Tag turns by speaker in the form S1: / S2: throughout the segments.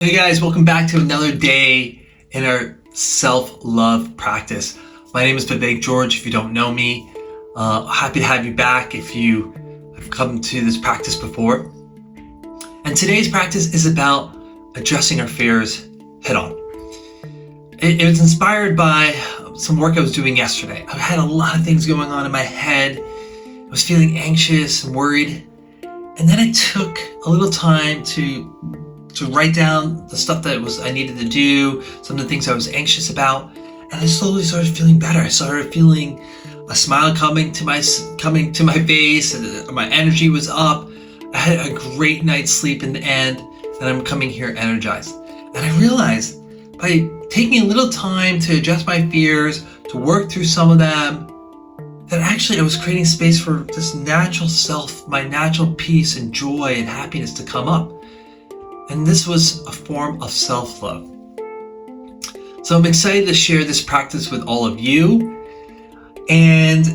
S1: Hey guys, welcome back to another day in our self-love practice. My name is Vivek George. If you don't know me, happy to have you back if you have come to this practice before. And today's practice is about addressing our fears head on. It was inspired by some work I was doing yesterday. I had a lot of things going on in my head. I was feeling anxious and worried. And then I took a little time to write down the stuff that I needed to do, some of the things I was anxious about, and I slowly started feeling better. I started feeling a smile coming to my face, and my energy was up. I had a great night's sleep in the end, and I'm coming here energized. And I realized by taking a little time to adjust my fears, to work through some of them, that actually I was creating space for this natural self, my natural peace and joy and happiness to come up. And this was a form of self-love. So I'm excited to share this practice with all of you. And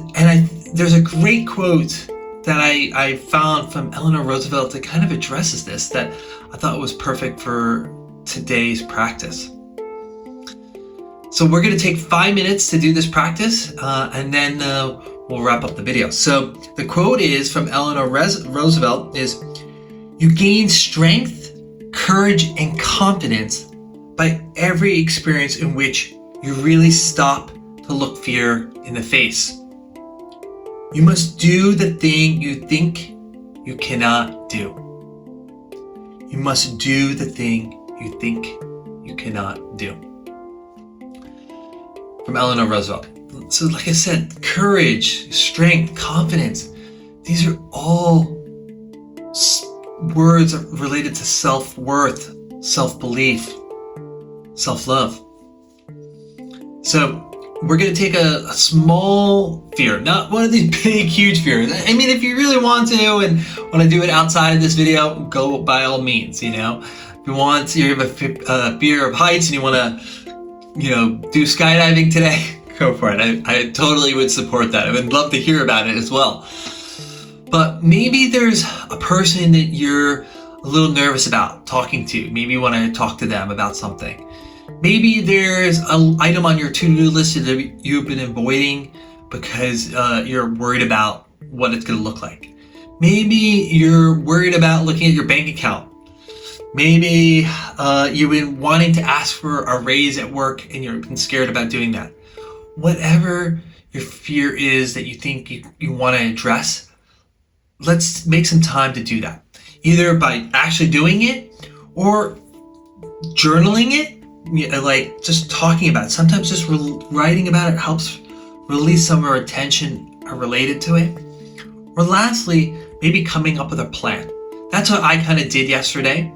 S1: there's a great quote that I found from Eleanor Roosevelt that kind of addresses this, that I thought was perfect for today's practice. So we're going to take 5 minutes to do this practice, and then we'll wrap up the video. So the quote is from Eleanor Roosevelt is, "You gain strength, courage, and confidence by every experience in which you really stop to look fear in the face. You must do the thing you think you cannot do. You must do the thing you think you cannot do." From Eleanor Roosevelt. So like I said, courage, strength, confidence, these are all words related to self-worth, self-belief, self-love. So we're going to take a small fear, not one of these big, huge fears. I mean, if you really want to and want to do it outside of this video, go by all means, you know. If you have a fear of heights and you want to, do skydiving today, go for it. I totally would support that. I would love to hear about it as well. But maybe there's a person that you're a little nervous about talking to. Maybe you want to talk to them about something. Maybe there's an item on your to-do list that you've been avoiding because you're worried about what it's going to look like. Maybe you're worried about looking at your bank account. Maybe you've been wanting to ask for a raise at work and you've been scared about doing that. Whatever your fear is that you think you want to address, let's make some time to do that. Either by actually doing it or journaling it, like just talking about it. Sometimes just writing about it helps release some of our tension related to it. Or lastly, maybe coming up with a plan. That's what I kind of did yesterday.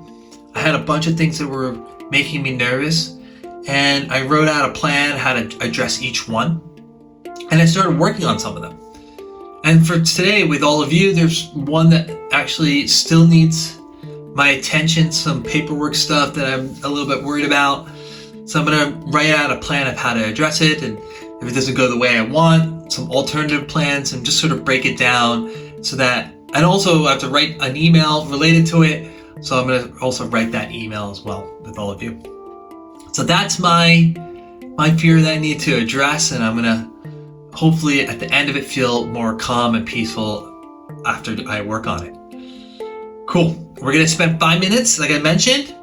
S1: I had a bunch of things that were making me nervous, and I wrote out a plan how to address each one, and I started working on some of them. And for today, with all of you, there's one that actually still needs my attention, some paperwork stuff that I'm a little bit worried about. So I'm going to write out a plan of how to address it, and if it doesn't go the way I want, some alternative plans, and just sort of break it down so that, and also I have to write an email related to it, so I'm going to also write that email as well with all of you. So that's my fear that I need to address, and I'm going to hopefully at the end of it feel more calm and peaceful after I work on it. Cool. We're going to spend 5 minutes, like I mentioned.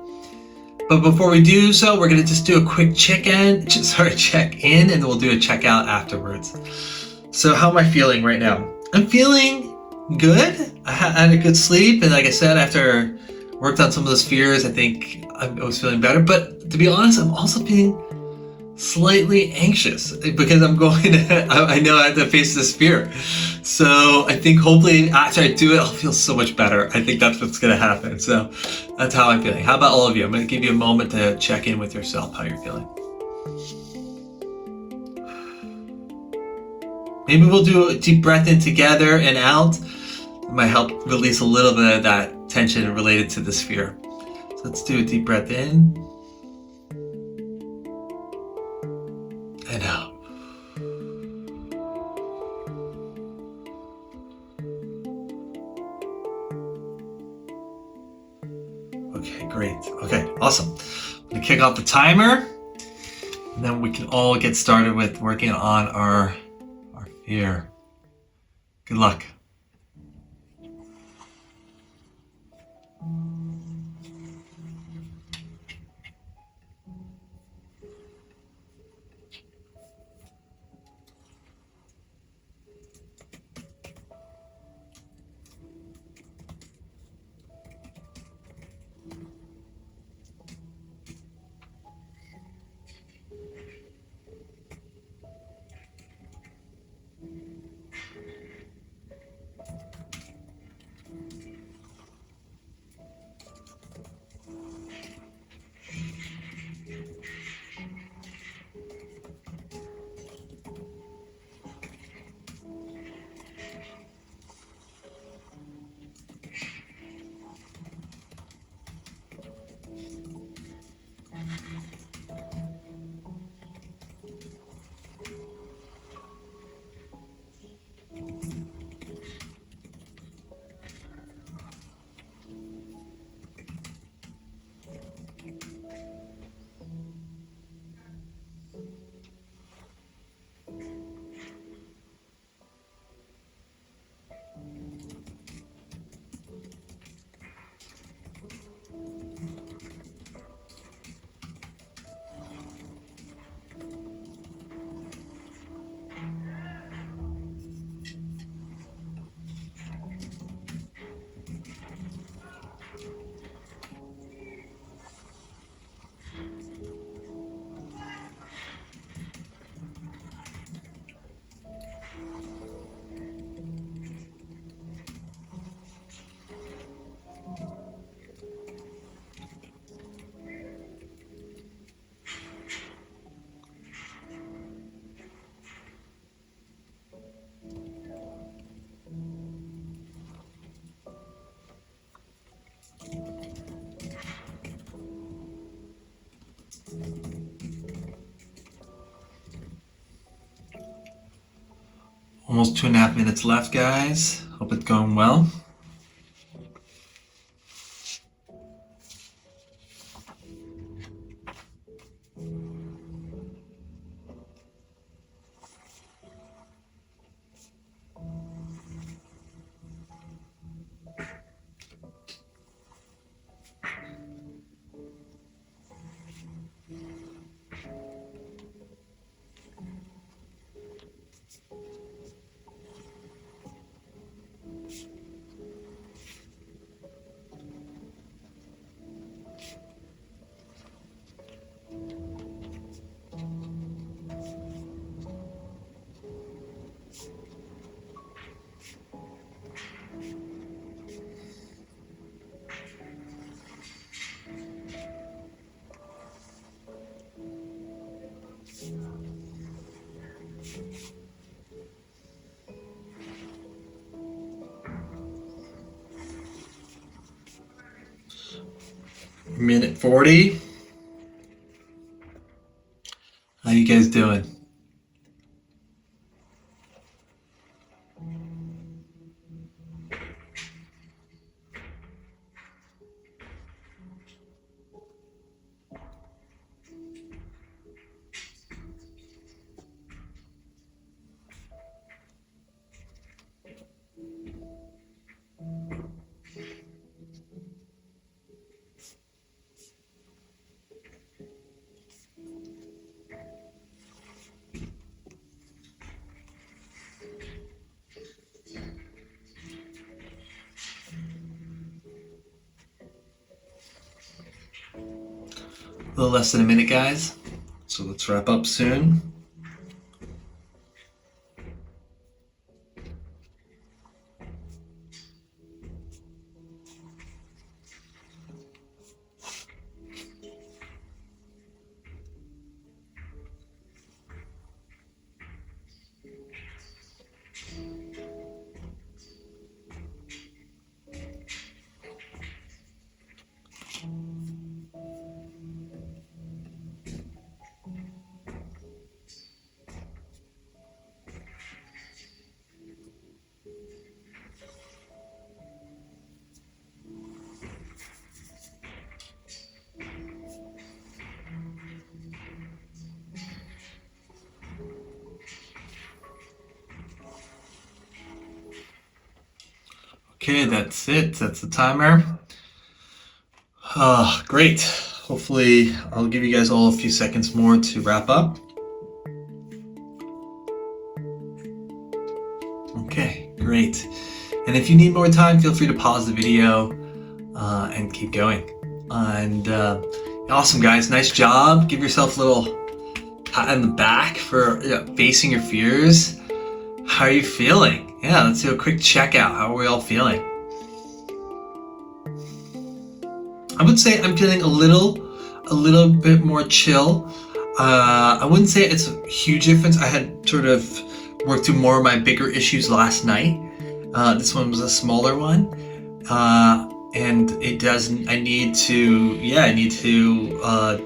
S1: But before we do so, we're going to just do a quick check-in, and we'll do a check-out afterwards. So how am I feeling right now? I'm feeling good. I had a good sleep, and like I said, after I worked on some of those fears, I think I was feeling better. But to be honest, I'm also feeling slightly anxious because I know I have to face this fear. So I think hopefully after I do it, I'll feel so much better. I think that's what's going to happen. So that's how I'm feeling. How about all of you? I'm going to give you a moment to check in with yourself, how you're feeling. Maybe we'll do a deep breath in together and out. It might help release a little bit of that tension related to this fear. So let's do a deep breath in and out. Okay, great. Okay, awesome. I'm gonna kick off the timer, and then we can all get started with working on our fear. Good luck. Almost 2.5 minutes left, guys. Hope it's going well. Minute 40. How you guys doing? A little less than a minute, guys. So let's wrap up soon. Okay, that's it. That's the timer. Great. Hopefully, I'll give you guys all a few seconds more to wrap up. Okay, great. And if you need more time, feel free to pause the video and keep going. And awesome, guys. Nice job. Give yourself a little pat on the back for facing your fears. How are you feeling? Yeah, let's do a quick checkout. How are we all feeling? I would say I'm feeling a little bit more chill. I wouldn't say it's a huge difference. I had sort of worked through more of my bigger issues last night. This one was a smaller one. And it doesn't, I need to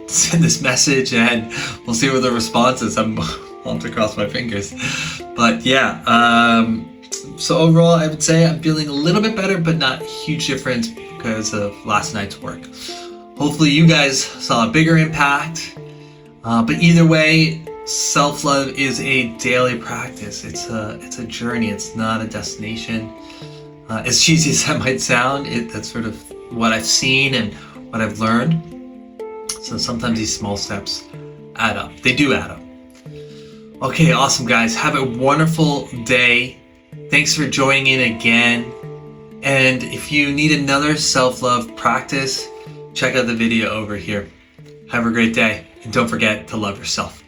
S1: send this message, and we'll see what the response is. I'm want to cross my fingers. But yeah, so overall I would say I'm feeling a little bit better, but not a huge difference because of last night's work. Hopefully you guys saw a bigger impact. But either way, self-love is a daily practice. It's a journey. It's not a destination. As cheesy as that might sound, that's sort of what I've seen and what I've learned. So sometimes these small steps add up. They do add up. Okay, awesome, guys. Have a wonderful day. Thanks for joining in again. And if you need another self-love practice, check out the video over here. Have a great day, and don't forget to love yourself.